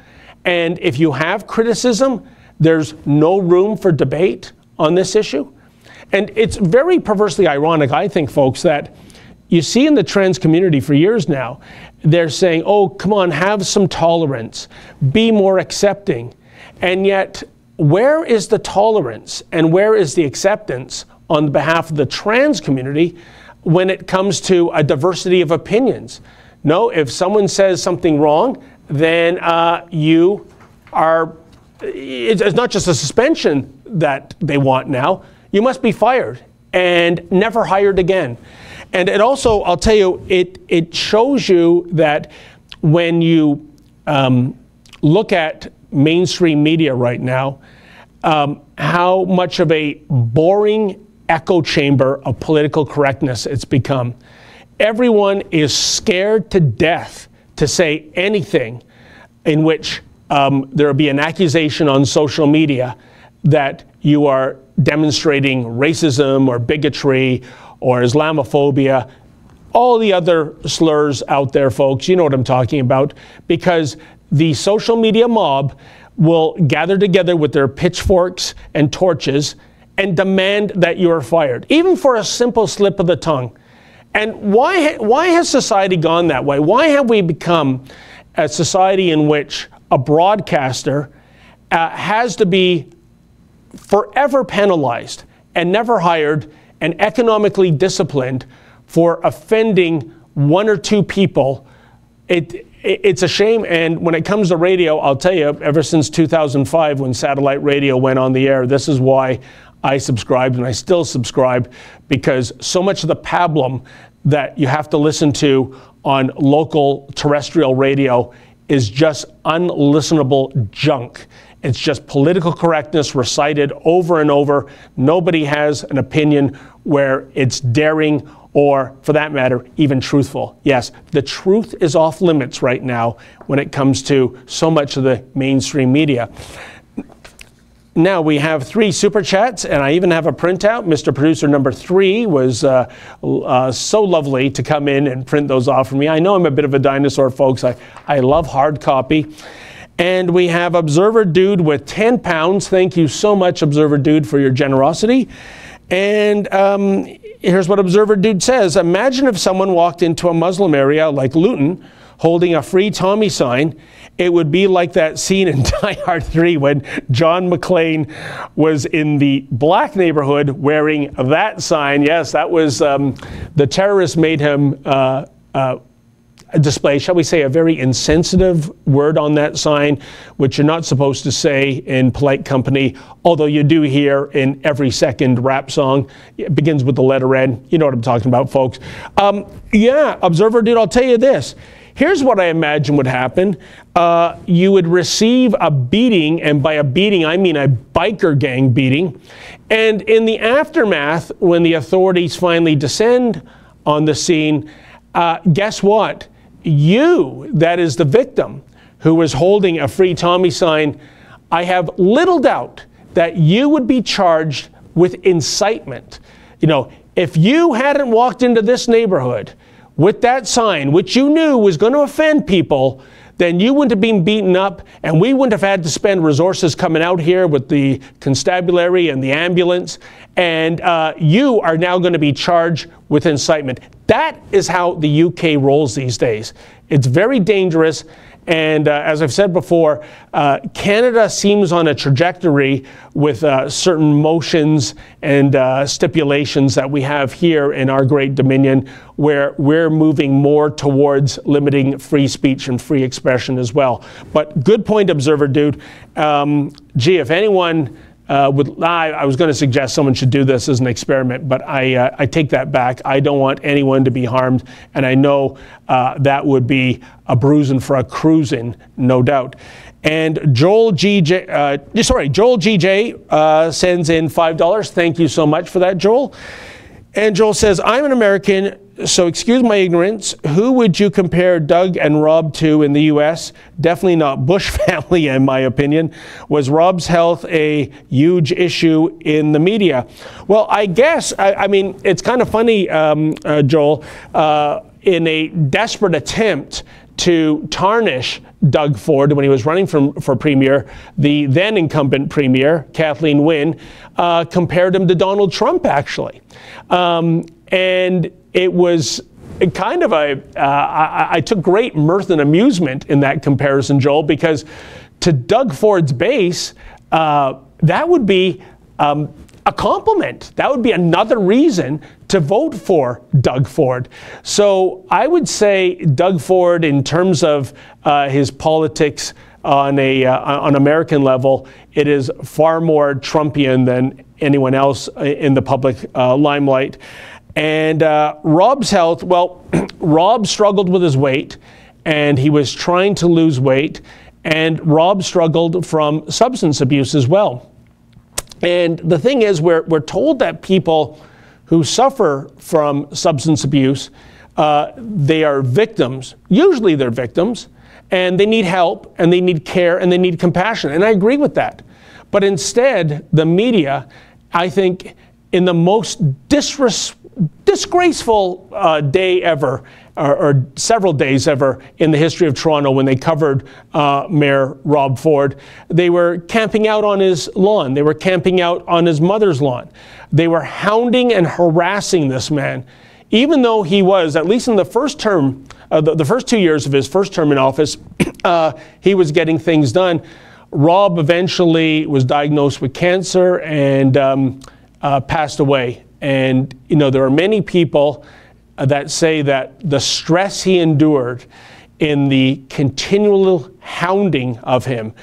And if you have criticism, there's no room for debate on this issue. And it's very perversely ironic, I think, folks, that you see in the trans community for years now, they're saying, oh, come on, have some tolerance, be more accepting. And yet, where is the tolerance and where is the acceptance on behalf of the trans community when it comes to a diversity of opinions? No, if someone says something wrong, then you are, it's not just a suspension that they want now, you must be fired and never hired again. And it also, I'll tell you, it shows you that when you look at mainstream media right now, how much of a boring echo chamber of political correctness it's become. Everyone is scared to death to say anything in which there will be an accusation on social media that you are demonstrating racism or bigotry or Islamophobia, all the other slurs out there, folks. You know what I'm talking about, because the social media mob will gather together with their pitchforks and torches and demand that you are fired, even for a simple slip of the tongue. And why has society gone that way? Why have we become a society in which a broadcaster has to be forever penalized and never hired and economically disciplined for offending one or two people? It's a shame. And when it comes to radio, I'll tell you, ever since 2005, when satellite radio went on the air, this is why I subscribed, and I still subscribe, because so much of the pablum that you have to listen to on local terrestrial radio is just unlistenable junk. It's just political correctness recited over and over. Nobody has an opinion where it's daring or, for that matter, even truthful. Yes, the truth is off limits right now when it comes to so much of the mainstream media. Now we have 3 super chats, and I even have a printout. Mr. Producer number 3 was so lovely to come in and print those off for me. I know I'm a bit of a dinosaur, folks. I love hard copy. And we have Observer Dude with 10 pounds. Thank you so much, Observer Dude, for your generosity. And here's what Observer Dude says. Imagine if someone walked into a Muslim area like Luton holding a Free Tommy sign. It would be like that scene in Die Hard 3 when John McClane was in the black neighborhood wearing that sign. Yes, that was, the terrorists made him display, shall we say, a very insensitive word on that sign, which you're not supposed to say in polite company, although you do hear in every second rap song. It begins with the letter N. You know what I'm talking about, folks. Yeah, Observer Dude, I'll tell you this. Here's what I imagine would happen. You would receive a beating, and by a beating, I mean a biker gang beating. And in the aftermath, when the authorities finally descend on the scene, guess what? You, that is the victim, who was holding a Free Tommy sign, I have little doubt that you would be charged with incitement. You know, if you hadn't walked into this neighborhood with that sign, which you knew was going to offend people, then you wouldn't have been beaten up, and we wouldn't have had to spend resources coming out here with the constabulary and the ambulance, and you are now going to be charged with incitement. That is how the UK rolls these days. It's very dangerous, and as I've said before, Canada seems on a trajectory with certain motions and stipulations that we have here in our great dominion, where we're moving more towards limiting free speech and free expression as well. But good point, Observer Dude. Gee, if anyone I was going to suggest someone should do this as an experiment, but I take that back. I don't want anyone to be harmed, and I know that would be a bruising for a cruising, no doubt. And Joel GJ sends in $5. Thank you so much for that, Joel. And Joel says, I'm an American, so excuse my ignorance. Who would you compare Doug and Rob to in the U.S.? Definitely not Bush family, in my opinion. Was Rob's health a huge issue in the media? Well, I guess, I mean, it's kind of funny, Joel, in a desperate attempt to tarnish Doug Ford when he was running for premier, the then incumbent premier, Kathleen Wynne, compared him to Donald Trump, actually. And it was kind of I took great mirth and amusement in that comparison, Joel, because to Doug Ford's base, that would be a compliment. That would be another reason to vote for Doug Ford. So I would say Doug Ford, in terms of his politics on an American level, it is far more Trumpian than anyone else in the public limelight. And Rob's health, well, Rob struggled with his weight, and he was trying to lose weight, and Rob struggled from substance abuse as well. And the thing is, we're told that people who suffer from substance abuse, they are victims. Usually they're victims, and they need help, and they need care, and they need compassion. And I agree with that. But instead, the media, I think, in the most disgraceful day ever, or several days ever in the history of Toronto, when they covered Mayor Rob Ford, they were camping out on his lawn. They were camping out on his mother's lawn. They were hounding and harassing this man, even though he was, at least in the first term, the first 2 years of his first term in office, he was getting things done. Rob eventually was diagnosed with cancer and passed away. And, you know, there are many people that say that the stress he endured in the continual hounding of him,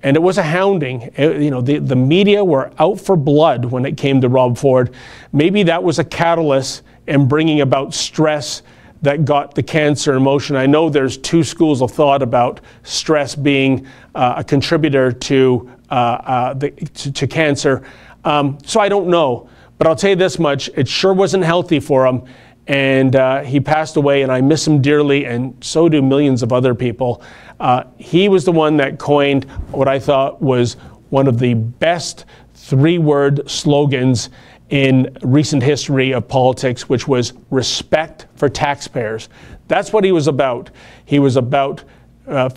and it was a hounding, you know, the media were out for blood when it came to Rob Ford. Maybe that was a catalyst in bringing about stress that got the cancer in motion. I know there's two schools of thought about stress being a contributor to cancer. So I don't know, but I'll tell you this much: it sure wasn't healthy for him, and he passed away, and I miss him dearly, and so do millions of other people. He was the one that coined what I thought was one of the best three-word slogans in recent history of politics, which was respect for taxpayers. That's what he was about. He was about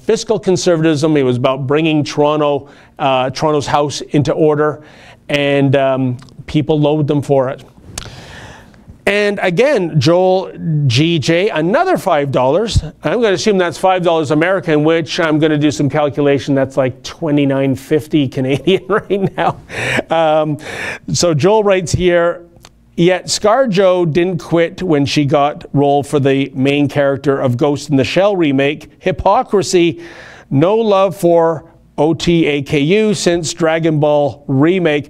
fiscal conservatism. He was about bringing Toronto's house into order, and people loathed him for it. And again, Joel GJ, another $5. I'm going to assume that's $5 American, which I'm going to do some calculation. That's like $29.50 Canadian right now. So Joel writes here, yet ScarJo didn't quit when she got role for the main character of Ghost in the Shell remake. Hypocrisy, no love for OTAKU since Dragon Ball remake.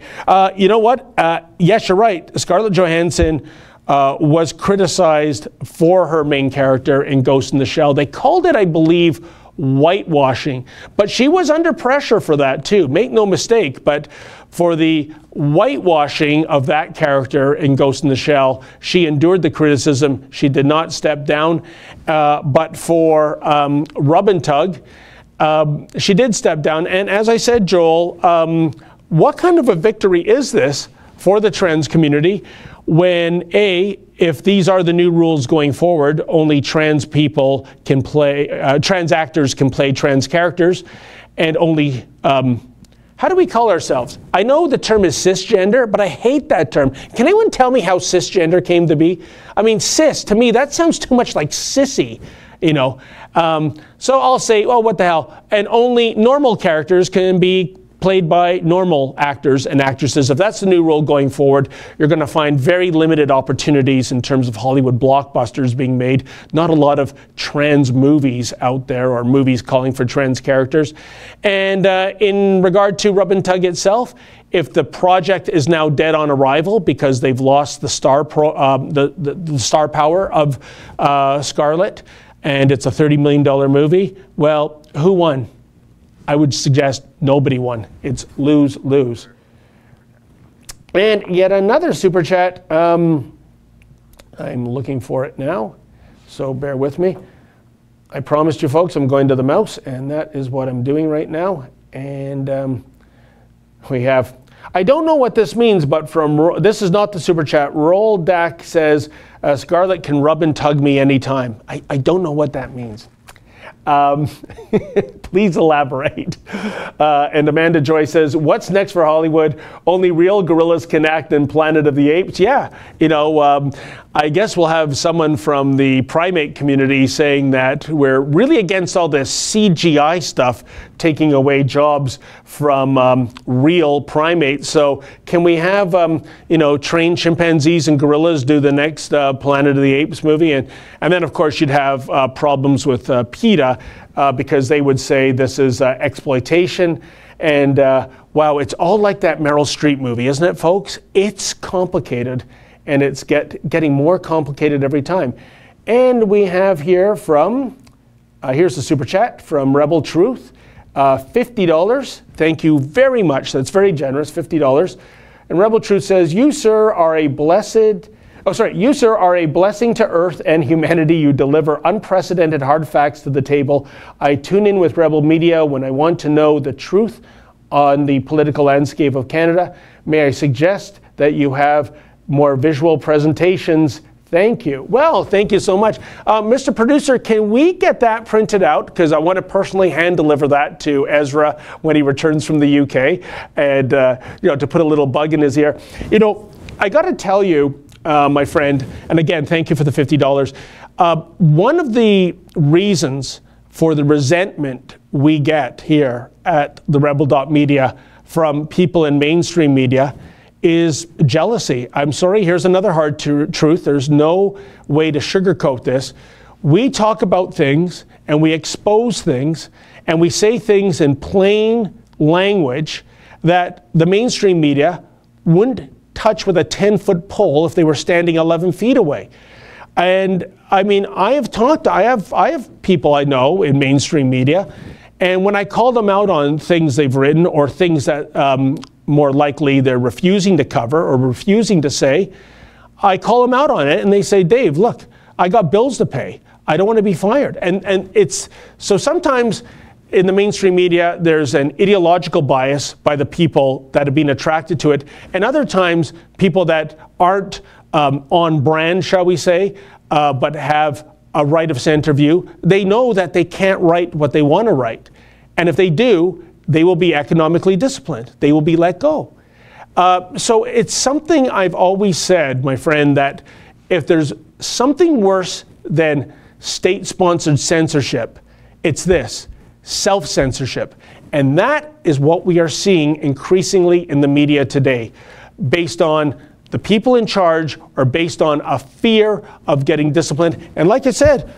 You know what? Yes, you're right. Scarlett Johansson was criticized for her main character in Ghost in the Shell. They called it, I believe, whitewashing, but she was under pressure for that too. Make no mistake, but for the whitewashing of that character in Ghost in the Shell, she endured the criticism. She did not step down, but for Rub and Tug, she did step down. And as I said, Joel, what kind of a victory is this for the trans community when, if these are the new rules going forward, only trans people can play, trans actors can play trans characters, and only, how do we call ourselves? I know the term is cisgender, but I hate that term. Can anyone tell me how cisgender came to be? I mean, cis, to me, that sounds too much like sissy, you know. So I'll say, well, what the hell? And only normal characters can be played by normal actors and actresses. If that's the new rule going forward, you're going to find very limited opportunities in terms of Hollywood blockbusters being made. Not a lot of trans movies out there, or movies calling for trans characters. And in regard to Rub and Tug itself, if the project is now dead on arrival because they've lost the star power of Scarlett, and it's a $30 million movie, well, who won? I would suggest nobody won. It's lose-lose. And yet another super chat. I'm looking for it now, so bear with me. I promised you folks I'm going to the mouse, and that is what I'm doing right now. And we have, I don't know what this means, but from, this is not the super chat. Roll Dak says, Scarlett can rub and tug me anytime. I don't know what that means. Please elaborate. And Amanda Joy says, what's next for Hollywood? Only real gorillas can act in Planet of the Apes. Yeah, you know, I guess we'll have someone from the primate community saying that we're really against all this CGI stuff taking away jobs from real primates. So can we have, you know, trained chimpanzees and gorillas do the next Planet of the Apes movie? And then, of course, you'd have problems with PETA because they would say this is exploitation. And wow, it's all like that Meryl Streep movie, isn't it, folks? It's complicated, and it's getting more complicated every time. And we have here from, here's the super chat from Rebel Truth, $50. Thank you very much. That's very generous, $50. And Rebel Truth says, you, sir, are a blessed... Oh, sorry. You, sir, are a blessing to Earth and humanity. You deliver unprecedented hard facts to the table. I tune in with Rebel Media when I want to know the truth on the political landscape of Canada. May I suggest that you have more visual presentations? Thank you. Well, thank you so much. Mr. Producer, can we get that printed out? Because I want to personally hand deliver that to Ezra when he returns from the UK, and you know, to put a little bug in his ear. You know, I got to tell you, my friend, and again, thank you for the $50. One of the reasons for the resentment we get here at the Rebel.media from people in mainstream media is jealousy. I'm sorry, here's another hard truth. There's no way to sugarcoat this. We talk about things, and we expose things, and we say things in plain language that the mainstream media wouldn't touch with a 10-foot pole if they were standing 11 feet away. And I mean, I have people I know in mainstream media, and when I call them out on things they've written or things that more likely they're refusing to cover or refusing to say, I call them out on it, and they say, Dave, look, I got bills to pay. I don't want to be fired. And it's, so sometimes in the mainstream media, there's an ideological bias by the people that have been attracted to it. And other times, people that aren't on brand, shall we say, but have a right of center view, they know that they can't write what they want to write. And if they do, they will be economically disciplined. They will be let go. So it's something I've always said, my friend, that if there's something worse than state-sponsored censorship, it's this: self-censorship. And that is what we are seeing increasingly in the media today, based on the people in charge or based on a fear of getting disciplined. And like I said,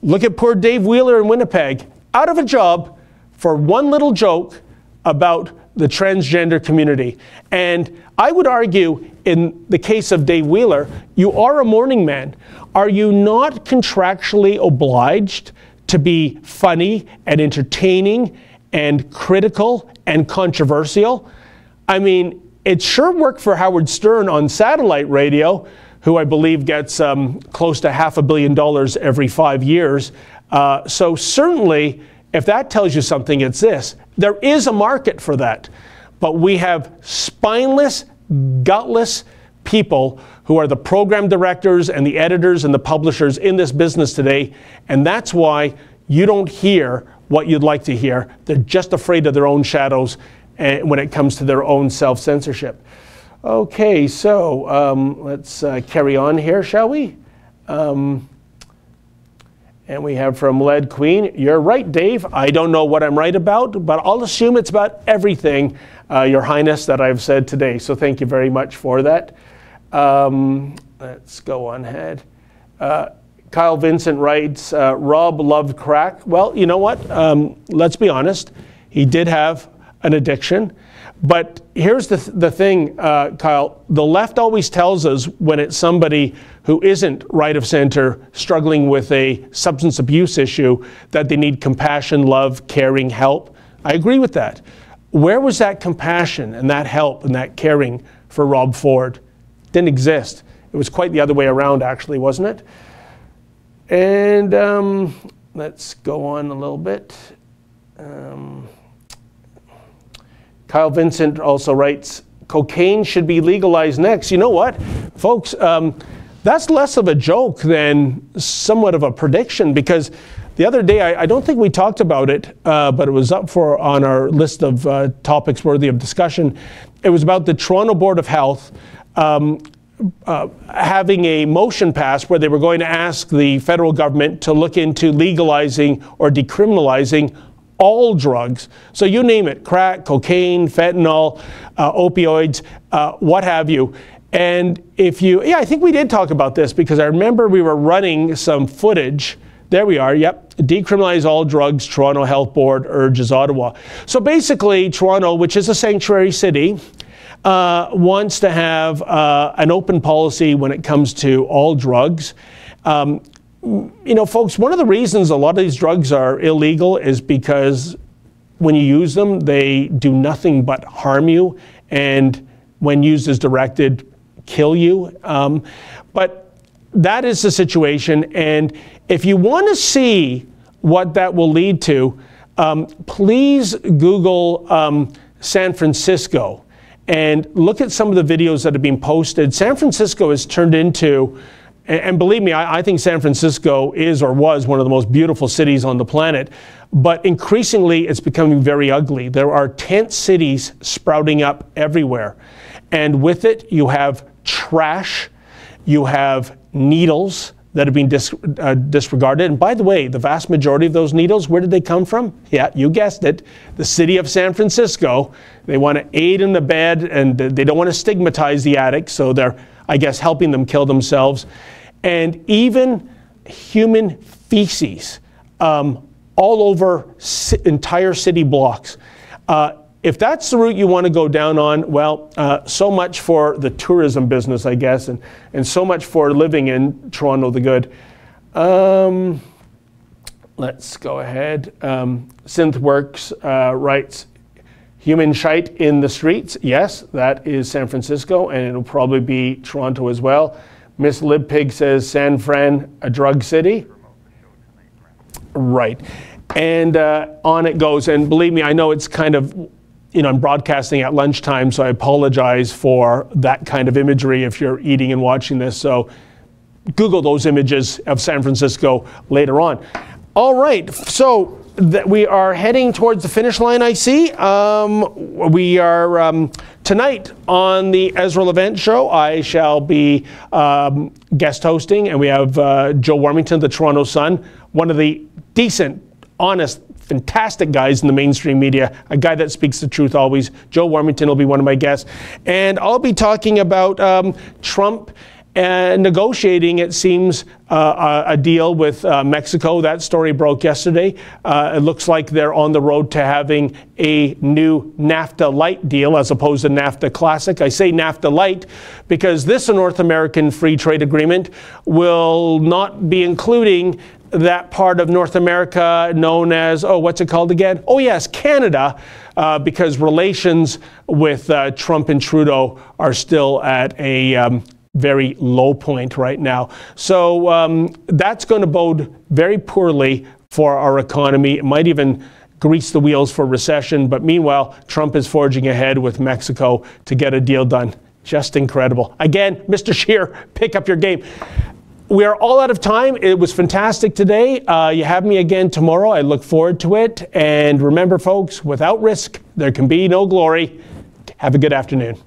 look at poor Dave Wheeler in Winnipeg, out of a job for one little joke about the transgender community. And I would argue, in the case of Dave Wheeler, you are a morning man. Are you not contractually obliged to be funny and entertaining and critical and controversial? I mean, it sure worked for Howard Stern on satellite radio, who I believe gets close to $500 million every 5 years. So certainly, if that tells you something, it's this: there is a market for that. But we have spineless, gutless people who are the program directors and the editors and the publishers in this business today. And that's why you don't hear what you'd like to hear. They're just afraid of their own shadows when it comes to their own self-censorship. Okay, so let's carry on here, shall we? And we have from Lead Queen, you're right, Dave. I don't know what I'm right about, but I'll assume it's about everything, Your Highness, that I've said today. So thank you very much for that. Let's go on ahead. Kyle Vincent writes, Rob loved crack. Well, you know what? Let's be honest. He did have an addiction. But here's the thing, Kyle. The left always tells us when it's somebody who isn't right of center struggling with a substance abuse issue that they need compassion, love, caring, help. I agree with that. Where was that compassion and that help and that caring for Rob Ford? Didn't exist. It was quite the other way around, actually, wasn't it? And let's go on a little bit. Kyle Vincent also writes, cocaine should be legalized next. You know what, folks, that's less of a joke than somewhat of a prediction, because the other day, I don't think we talked about it, but it was up on our list of topics worthy of discussion. It was about the Toronto Board of Health having a motion passed where they were going to ask the federal government to look into legalizing or decriminalizing all drugs. So you name it: crack, cocaine, fentanyl, opioids, what have you. And if you, I think we did talk about this, because I remember we were running some footage. There we are, yep. Decriminalize all drugs, Toronto Health Board urges Ottawa. So basically, Toronto, which is a sanctuary city, wants to have an open policy when it comes to all drugs. You know, folks, one of the reasons a lot of these drugs are illegal is because when you use them, they do nothing but harm you, and when used as directed, kill you. But that is the situation, and if you want to see what that will lead to, please Google San Francisco and look at some of the videos that have been posted. San Francisco has turned into, and believe me, I think San Francisco is or was one of the most beautiful cities on the planet, but increasingly it's becoming very ugly. There are tent cities sprouting up everywhere, and with it you have trash, you have needles that have been disregarded. And by the way, the vast majority of those needles, where did they come from? Yeah, you guessed it, the city of San Francisco. They want to aid and abet, and they don't want to stigmatize the addicts, so they're, I guess, helping them kill themselves. And even human feces all over entire city blocks. if that's the route you want to go down on, well, so much for the tourism business, I guess, and so much for living in Toronto the Good. Let's go ahead. Synthworks writes, human shite in the streets. Yes, that is San Francisco, and it'll probably be Toronto as well. Miss Libpig says San Fran, a drug city. Right. And on it goes. And believe me, I know it's kind of, you know, I'm broadcasting at lunchtime, so I apologize for that kind of imagery if you're eating and watching this. So Google those images of San Francisco later on. All right. So we are heading towards the finish line, I see. We are tonight on the Ezra Levant Show. I shall be guest hosting, and we have Joe Warmington, the Toronto Sun, one of the decent, honest, fantastic guys in the mainstream media, a guy that speaks the truth always. Joe Warmington will be one of my guests. And I'll be talking about Trump negotiating, it seems, a deal with Mexico. That story broke yesterday. It looks like they're on the road to having a new NAFTA light deal as opposed to NAFTA classic. I say NAFTA light because this North American free trade agreement will not be including that part of North America known as, oh, what's it called again? Oh, yes, Canada, because relations with Trump and Trudeau are still at a very low point right now. So that's going to bode very poorly for our economy. It might even grease the wheels for recession. But meanwhile, Trump is forging ahead with Mexico to get a deal done. Just incredible. Again, Mr. Scheer, pick up your game. We are all out of time. It was fantastic today. You have me again tomorrow. I look forward to it. And remember, folks, without risk, there can be no glory. Have a good afternoon.